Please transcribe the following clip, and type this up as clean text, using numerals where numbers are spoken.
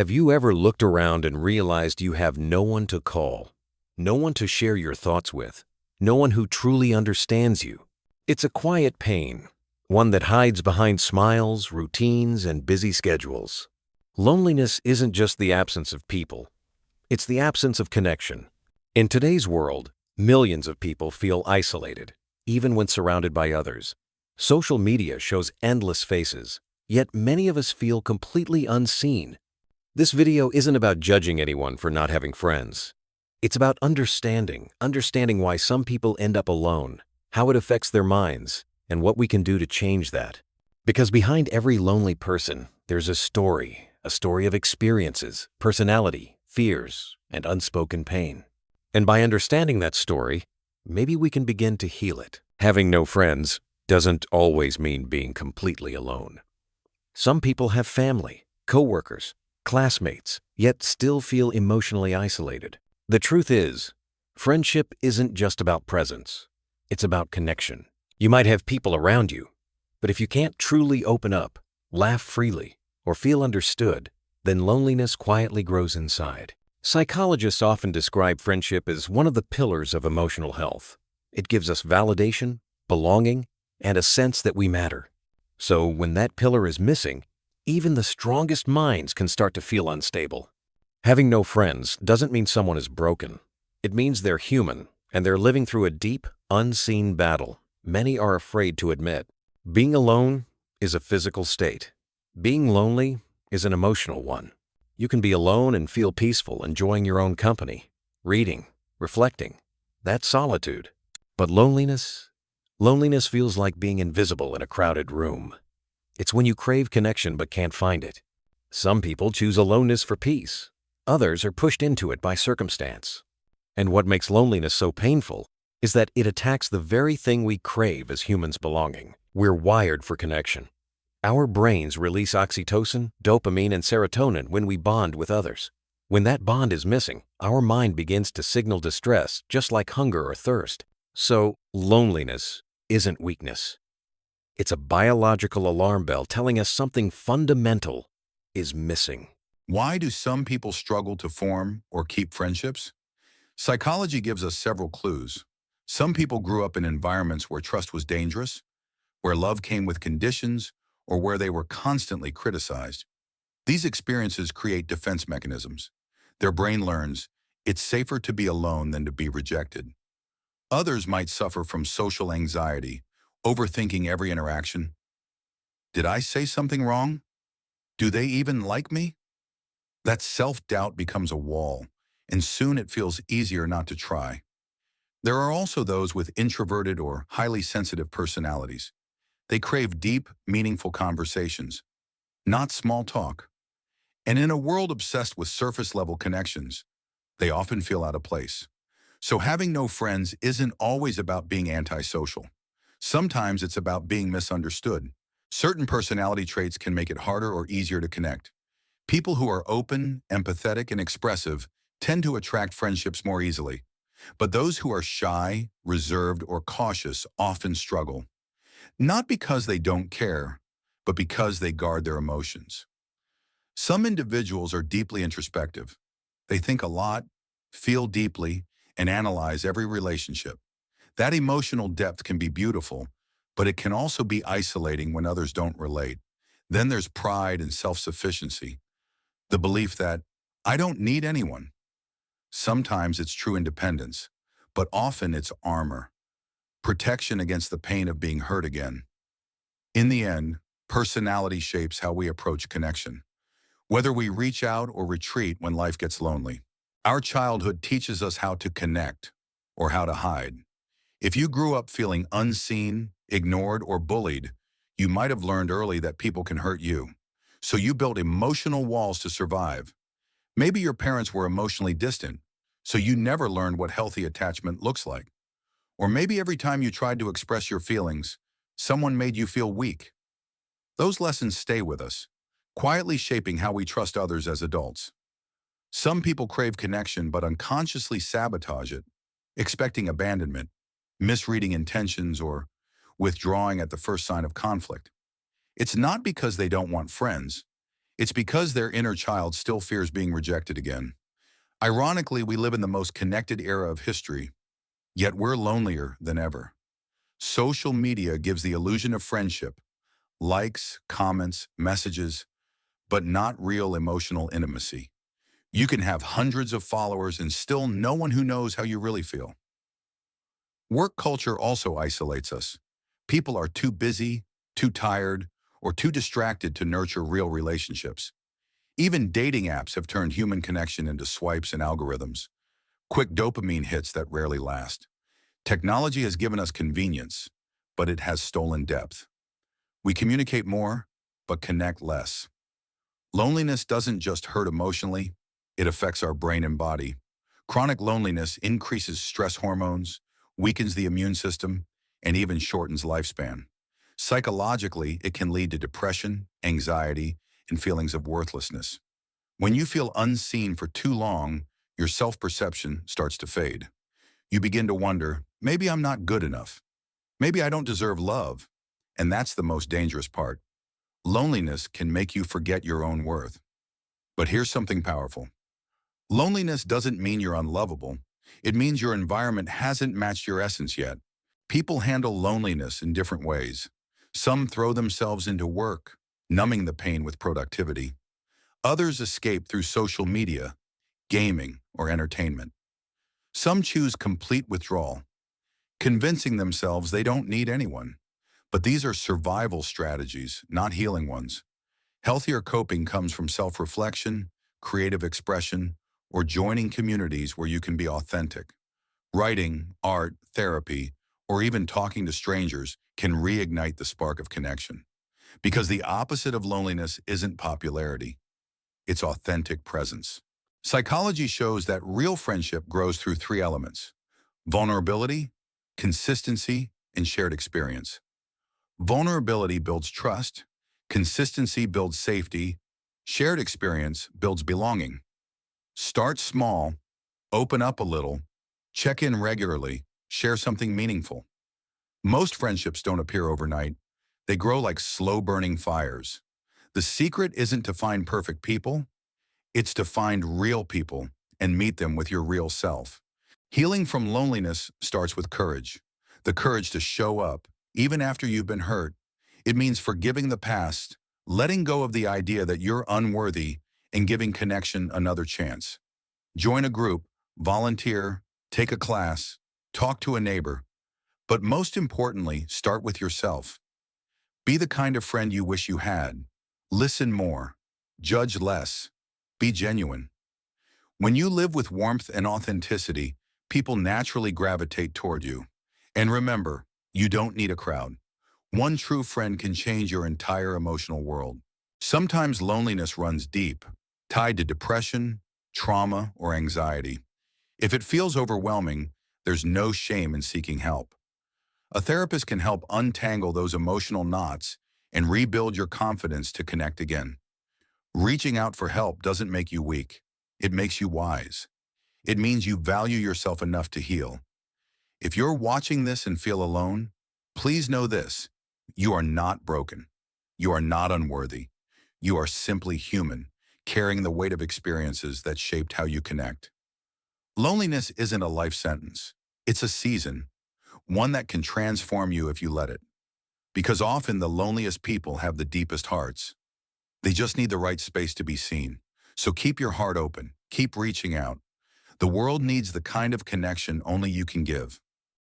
Have you ever looked around and realized you have no one to call, no one to share your thoughts with, no one who truly understands you? It's a quiet pain, one that hides behind smiles, routines, and busy schedules. Loneliness isn't just the absence of people, it's the absence of connection. In today's world, millions of people feel isolated, even when surrounded by others. Social media shows endless faces, yet many of us feel completely unseen. This video isn't about judging anyone for not having friends. It's about understanding why some people end up alone, how it affects their minds, and what we can do to change that. Because behind every lonely person, there's a story of experiences, personality, fears, and unspoken pain. And by understanding that story, maybe we can begin to heal it. Having no friends doesn't always mean being completely alone. Some people have family, coworkers, classmates, yet still feel emotionally isolated. The truth is, friendship isn't just about presence. It's about connection. You might have people around you, but if you can't truly open up, laugh freely, or feel understood, then loneliness quietly grows inside. Psychologists often describe friendship as one of the pillars of emotional health. It gives us validation, belonging, and a sense that we matter. So when that pillar is missing, even the strongest minds can start to feel unstable. Having no friends doesn't mean someone is broken. It means they're human, and they're living through a deep, unseen battle many are afraid to admit. Being alone is a physical state. Being lonely is an emotional one. You can be alone and feel peaceful, enjoying your own company, reading, reflecting. That's solitude. But loneliness feels like being invisible in a crowded room. It's when you crave connection but can't find it. Some people choose aloneness for peace. Others are pushed into it by circumstance. And what makes loneliness so painful is that it attacks the very thing we crave as humans: belonging. We're wired for connection. Our brains release oxytocin, dopamine, and serotonin when we bond with others. When that bond is missing, our mind begins to signal distress, just like hunger or thirst. So, loneliness isn't weakness. It's a biological alarm bell telling us something fundamental is missing. Why do some people struggle to form or keep friendships? Psychology gives us several clues. Some people grew up in environments where trust was dangerous, where love came with conditions, or where they were constantly criticized. These experiences create defense mechanisms. Their brain learns it's safer to be alone than to be rejected. Others might suffer from social anxiety, overthinking every interaction. Did I say something wrong? Do they even like me? That self-doubt becomes a wall, and soon it feels easier not to try. There are also those with introverted or highly sensitive personalities. They crave deep, meaningful conversations, not small talk. And in a world obsessed with surface-level connections, they often feel out of place. So having no friends isn't always about being antisocial. Sometimes it's about being misunderstood. Certain personality traits can make it harder or easier to connect. People who are open, empathetic, and expressive tend to attract friendships more easily. But those who are shy, reserved, or cautious often struggle. Not because they don't care, but because they guard their emotions. Some individuals are deeply introspective. They think a lot, feel deeply, and analyze every relationship. That emotional depth can be beautiful, but it can also be isolating when others don't relate. Then there's pride and self-sufficiency, the belief that I don't need anyone. Sometimes it's true independence, but often it's armor, protection against the pain of being hurt again. In the end, personality shapes how we approach connection, whether we reach out or retreat when life gets lonely. Our childhood teaches us how to connect or how to hide. If you grew up feeling unseen, ignored, or bullied, you might have learned early that people can hurt you. So you built emotional walls to survive. Maybe your parents were emotionally distant, so you never learned what healthy attachment looks like. Or maybe every time you tried to express your feelings, someone made you feel weak. Those lessons stay with us, quietly shaping how we trust others as adults. Some people crave connection but unconsciously sabotage it, expecting abandonment, misreading intentions, or withdrawing at the first sign of conflict. It's not because they don't want friends. It's because their inner child still fears being rejected again. Ironically, we live in the most connected era of history, yet we're lonelier than ever. Social media gives the illusion of friendship, likes, comments, messages, but not real emotional intimacy. You can have hundreds of followers and still no one who knows how you really feel. Work culture also isolates us. People are too busy, too tired, or too distracted to nurture real relationships. Even dating apps have turned human connection into swipes and algorithms, quick dopamine hits that rarely last. Technology has given us convenience, but it has stolen depth. We communicate more, but connect less. Loneliness doesn't just hurt emotionally, it affects our brain and body. Chronic loneliness increases stress hormones, weakens the immune system, and even shortens lifespan. Psychologically, it can lead to depression, anxiety, and feelings of worthlessness. When you feel unseen for too long, your self-perception starts to fade. You begin to wonder, maybe I'm not good enough. Maybe I don't deserve love. And that's the most dangerous part. Loneliness can make you forget your own worth. But here's something powerful. Loneliness doesn't mean you're unlovable. It means your environment hasn't matched your essence yet. People handle loneliness in different ways. Some throw themselves into work, numbing the pain with productivity. Others escape through social media, gaming, or entertainment. Some choose complete withdrawal, convincing themselves they don't need anyone. But these are survival strategies, not healing ones. Healthier coping comes from self-reflection, creative expression, or joining communities where you can be authentic. Writing, art, therapy, or even talking to strangers can reignite the spark of connection. Because the opposite of loneliness isn't popularity, it's authentic presence. Psychology shows that real friendship grows through three elements: vulnerability, consistency, and shared experience. Vulnerability builds trust, consistency builds safety, shared experience builds belonging. Start small, open up a little, check in regularly, share something meaningful. Most friendships don't appear overnight. They grow like slow-burning fires. The secret isn't to find perfect people, it's to find real people and meet them with your real self. Healing from loneliness starts with courage. The courage to show up, even after you've been hurt. It means forgiving the past, letting go of the idea that you're unworthy, and giving connection another chance. Join a group, volunteer, take a class, talk to a neighbor. But most importantly, start with yourself. Be the kind of friend you wish you had. Listen more. Judge less. Be genuine. When you live with warmth and authenticity, people naturally gravitate toward you. And remember, you don't need a crowd. One true friend can change your entire emotional world. Sometimes loneliness runs deep, tied to depression, trauma, or anxiety. If it feels overwhelming, there's no shame in seeking help. A therapist can help untangle those emotional knots and rebuild your confidence to connect again. Reaching out for help doesn't make you weak. It makes you wise. It means you value yourself enough to heal. If you're watching this and feel alone, please know this: you are not broken. You are not unworthy. You are simply human, carrying the weight of experiences that shaped how you connect. Loneliness isn't a life sentence. It's a season, one that can transform you if you let it. Because often the loneliest people have the deepest hearts. They just need the right space to be seen. So keep your heart open. Keep reaching out. The world needs the kind of connection only you can give.